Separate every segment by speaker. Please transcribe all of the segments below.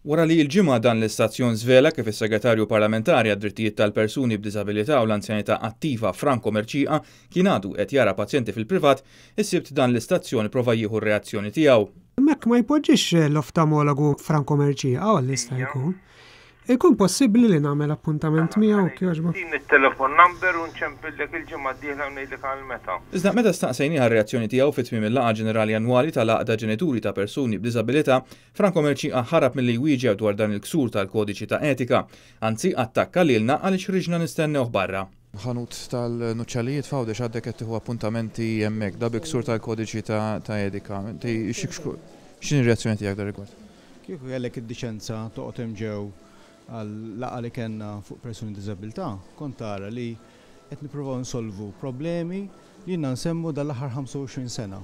Speaker 1: Wara li l-ġimgħa dan l-istazzjon żvela kif is-Segretarju Parlamentari għad-Drittijiet tal-Persuni b'Diżabilità u l-Anzjanità Attiva Franco Mercieca kien għadu qed jara pazjenti fil-privat, is-sibt dan l-istazzjon prova jieħu r-reazzjoni tiegħu.
Speaker 2: Hemmhekk ma jpoġġix l-oftalmologu Franco Mercieca għal jista' jkun. Ikun possibbli li nagħmel appuntament miegħu kieġbu.
Speaker 3: Din it-telefon number u nċempillek il-ġimgħa d-dieħla u ngħidlek għal meta.
Speaker 1: Iżda meta staqsejniha r-reazzjoni tiegħu fit-tmiem il-laqgħa ġenerali annwali tal-Għaqda Ġenituri ta' Persuni b'Diżabilità, Franco Mercieca ħarab milli jwieġeb dwar dan il-ksur tal-kodiċi ta' etika, anzi attakka lilna għaliex riġna nistennewh barra.
Speaker 4: Ħanut tal-nuċċalijiet fawdex għaddek qed tieħu appuntamenti hemmhekk da biksur tal-kodiċi ta' etika. X'inhi r-reazzjoni tiegħek dar rigward?
Speaker 5: Kieku kellek id-diċenza toqgħod hemm ġew għal-laqgħa li kellna fuq persuni b'diżabilità, kont tara li qed nippruvaw nsolvu problemi li jiena nsemmu dal-aħħar 25 sena.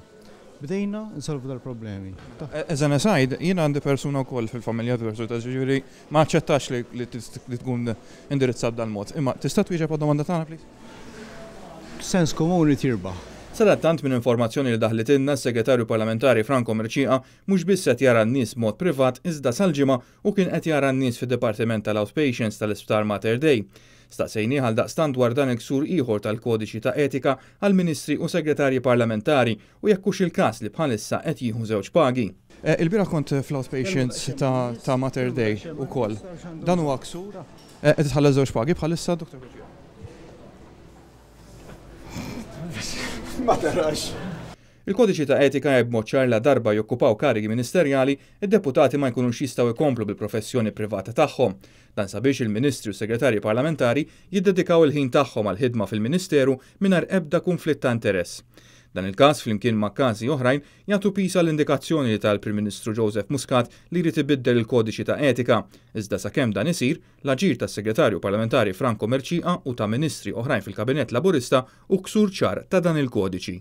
Speaker 5: Bdejna nsolvu dal-problemi.
Speaker 4: Eżan esajd, jiena għandi persuna wkoll fil-familja persuna ġifieri ma aċċettax li tkun indirizzat dal-mod. Imma tista' twieġeb għad-domanda tagħna, please?
Speaker 5: Sens komuni tirbaħ.
Speaker 1: Sadattant minn informazzjoni li daħlitilna s-Segretarju Parlamentari Franco Mercieca mhux biss qed jara n-nies b'mod privat iżda sal-ġimgħa u kien qed jara n-nies fid-Dipartiment tal-Outpatients tal-Isptar Mater Dei. Staqsejnieh għal daqstant dwar dan il-ksur ieħor tal-kodiċi ta' etika għal Ministri u Segretarji Parlamentari u jekk hux il-każ li bħalissa qed jieħu żewġ pagi.
Speaker 4: Il-bira kont fl-Outpatients ta' Mater Dei ukoll. Dan huwa ksur? Qed tħallas żewġ pagi bħalissa, Dr. Mercieca?
Speaker 5: Ma tarax.
Speaker 1: Il-kodiċi ta' etika jgħid b'mod ċar la darba jokkupaw karigi ministerjali, id-deputati ma jkunux jistgħu jkomplu bil-professjoni privata tagħhom. Dan sabiex il-Ministri u Segretarji Parlamentari jiddedikaw il-ħin tagħhom għal ħidma fil-Ministeru mingħajr ebda konflitt ta' interess. Dan il-każ flimkien ma' każi oħrajn jagħtu pisa l-indikazzjoni tal-Prim Ministru Joseph Muscat li jrid ibiddel il-kodiċi ta' etika. Iżda sakemm dan isir, l-aġir tas-Segretarju Parlamentari Franco Mercieca u ta' Ministri oħrajn fil-Kabinett Laburista u ksur ċar ta' dan il-kodiċi.